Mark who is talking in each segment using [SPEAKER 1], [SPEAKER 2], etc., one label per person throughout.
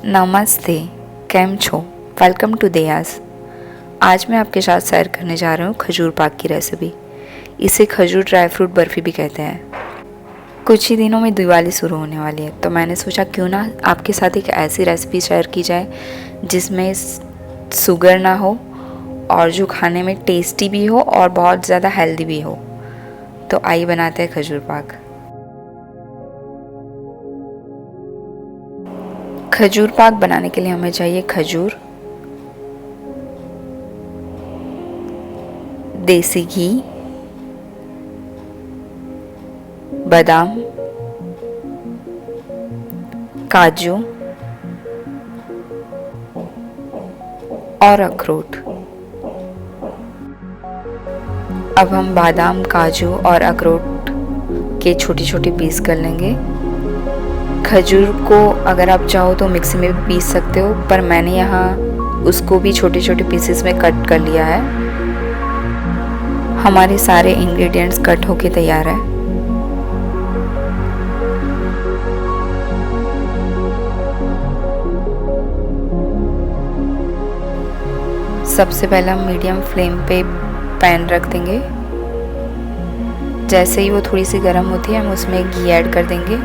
[SPEAKER 1] नमस्ते, केम छो। वेलकम टू देयास। आज मैं आपके साथ शेयर करने जा रहा हूँ खजूर पाक की रेसिपी। इसे खजूर ड्राई फ्रूट बर्फ़ी भी कहते हैं। कुछ ही दिनों में दिवाली शुरू होने वाली है, तो मैंने सोचा क्यों ना आपके साथ एक ऐसी रेसिपी शेयर की जाए जिसमें शुगर ना हो और जो खाने में टेस्टी भी हो और बहुत ज़्यादा हेल्दी भी हो। तो आइए बनाते हैं खजूर पाक। खजूर पाक बनाने के लिए हमें चाहिए खजूर, देसी घी, बादाम, काजू और अखरोट। अब हम बादाम, काजू और अखरोट के छोटे छोटे पीस कर लेंगे। खजूर को अगर आप चाहो तो मिक्सी में भी पीस सकते हो, पर मैंने यहाँ उसको भी छोटे छोटे पीसेस में कट कर लिया है। हमारे सारे इंग्रेडिएंट्स कट होके तैयार है। सबसे पहले हम मीडियम फ्लेम पे पैन रख देंगे। जैसे ही वो थोड़ी सी गर्म होती है हम उसमें घी ऐड कर देंगे।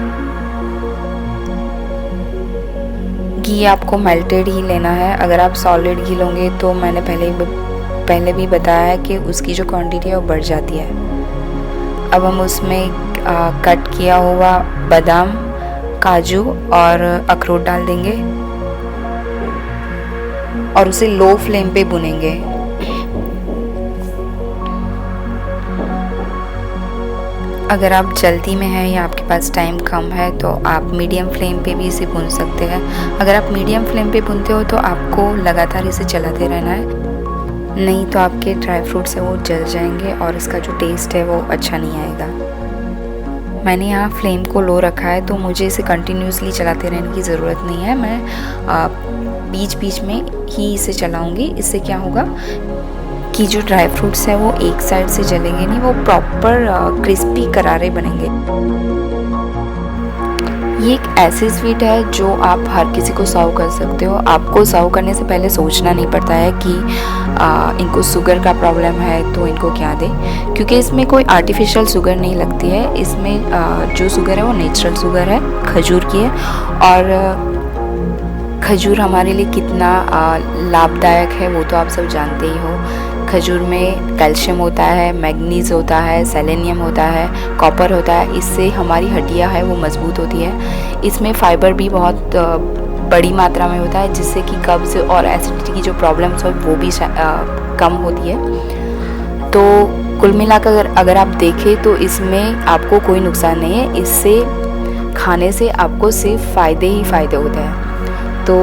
[SPEAKER 1] घी आपको मेल्टेड ही लेना है। अगर आप सॉलिड घी लोगे तो मैंने पहले भी बताया है कि उसकी जो क्वांटिटी है वो बढ़ जाती है। अब हम उसमें कट किया हुआ बादाम, काजू और अखरोट डाल देंगे और उसे लो फ्लेम पे भुनेंगे। अगर आप जल्दी में हैं या आपके पास टाइम कम है तो आप मीडियम फ्लेम पे भी इसे भून सकते हैं। अगर आप मीडियम फ्लेम पे भूनते हो तो आपको लगातार इसे चलाते रहना है, नहीं तो आपके ड्राई फ्रूट्स है वो जल जाएंगे और इसका जो टेस्ट है वो अच्छा नहीं आएगा। मैंने यहाँ फ्लेम को लो रखा है तो मुझे इसे कंटिन्यूसली चलाते रहने की ज़रूरत नहीं है। मैं बीच बीच में ही इसे चलाऊँगी। इससे क्या होगा कि जो ड्राई फ्रूट्स है वो एक साइड से जलेंगे नहीं, वो प्रॉपर क्रिस्पी करारे बनेंगे। ये एक ऐसी स्वीट है जो आप हर किसी को सर्व कर सकते हो। आपको सर्व करने से पहले सोचना नहीं पड़ता है कि इनको शुगर का प्रॉब्लम है तो इनको क्या दें, क्योंकि इसमें कोई आर्टिफिशियल शुगर नहीं लगती है। इसमें जो शुगर है वो नेचुरल शुगर है, खजूर की है। और खजूर हमारे लिए कितना लाभदायक है वो तो आप सब जानते ही हो। खजूर में कैल्शियम होता है, मैग्नीज होता है, सेलेनियम होता है, कॉपर होता है। इससे हमारी हड्डियां है वो मजबूत होती है। इसमें फाइबर भी बहुत बड़ी मात्रा में होता है, जिससे कि कब्ज़ और एसिडिटी की जो प्रॉब्लम्स हो वो भी कम होती है। तो कुल मिलाकर अगर आप देखें तो इसमें आपको कोई नुकसान नहीं है। इससे खाने से आपको सिर्फ फ़ायदे ही फ़ायदे होते हैं। तो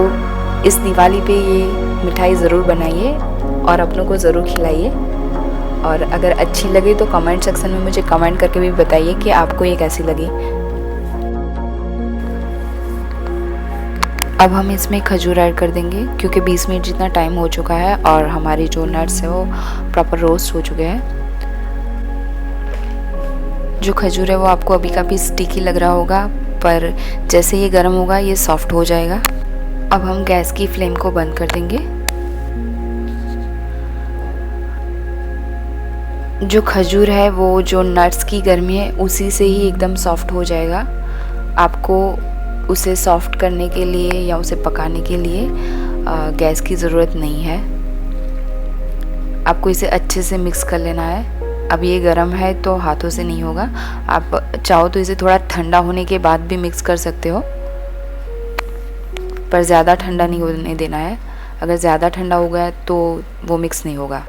[SPEAKER 1] इस दिवाली पे ये मिठाई ज़रूर बनाइए और अपनों को ज़रूर खिलाइए। और अगर अच्छी लगे तो कमेंट सेक्शन में मुझे कमेंट करके भी बताइए कि आपको ये कैसी लगी। अब हम इसमें खजूर ऐड कर देंगे, क्योंकि 20 मिनट जितना टाइम हो चुका है और हमारी जो नट्स है वो प्रॉपर रोस्ट हो चुके हैं। जो खजूर है वो आपको अभी काफ़ी स्टिकी लग रहा होगा, पर जैसे ये गर्म होगा ये सॉफ्ट हो जाएगा। अब हम गैस की फ्लेम को बंद कर देंगे। जो खजूर है वो जो नट्स की गर्मी है उसी से ही एकदम सॉफ्ट हो जाएगा। आपको उसे सॉफ्ट करने के लिए या उसे पकाने के लिए गैस की ज़रूरत नहीं है। आपको इसे अच्छे से मिक्स कर लेना है। अब ये गर्म है तो हाथों से नहीं होगा। आप चाहो तो इसे थोड़ा ठंडा होने के बाद भी मिक्स कर सकते हो, पर ज़्यादा ठंडा नहीं होने देना है। अगर ज़्यादा ठंडा हो गया तो वो मिक्स नहीं होगा।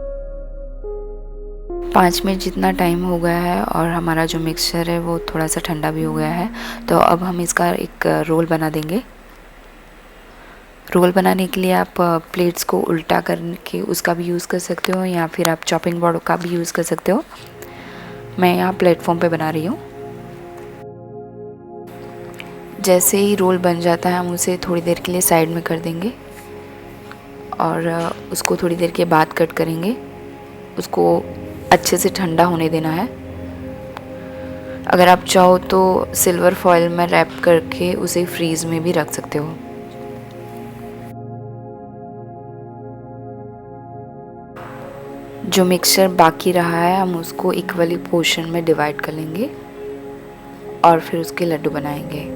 [SPEAKER 1] 5 मिनट जितना टाइम हो गया है और हमारा जो मिक्सचर है वो थोड़ा सा ठंडा भी हो गया है। तो अब हम इसका एक रोल बना देंगे। रोल बनाने के लिए आप प्लेट्स को उल्टा करके उसका भी यूज़ कर सकते हो, या फिर आप चॉपिंग बोर्ड का भी यूज़ कर सकते हो। मैं यहाँ प्लेटफॉर्म पे बना रही हूँ। जैसे ही रोल बन जाता है हम उसे थोड़ी देर के लिए साइड में कर देंगे और उसको थोड़ी देर के बाद कट करेंगे। उसको अच्छे से ठंडा होने देना है। अगर आप चाहो तो सिल्वर फॉयल में रैप करके उसे फ्रीज़ में भी रख सकते हो। जो मिक्सचर बाकी रहा है हम उसको इक्वली पोर्शन में डिवाइड कर लेंगे और फिर उसके लड्डू बनाएंगे।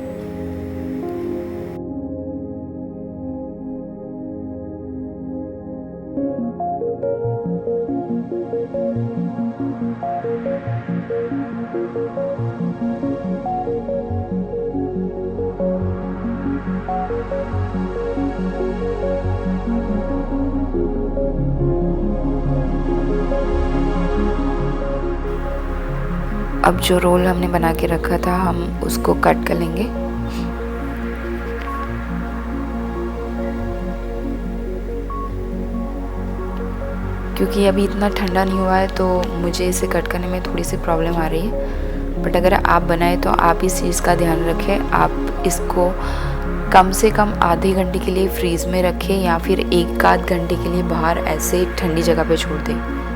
[SPEAKER 1] अब जो रोल हमने बना के रखा था हम उसको कट कर लेंगे। क्योंकि अभी इतना ठंडा नहीं हुआ है तो मुझे इसे कट करने में थोड़ी सी प्रॉब्लम आ रही है, बट अगर आप बनाएं तो आप इस चीज़ का ध्यान रखें, आप इसको कम से कम आधे घंटे के लिए फ्रीज़ में रखें या फिर एक आध घंटे के लिए बाहर ऐसे ठंडी जगह पे छोड़ दें।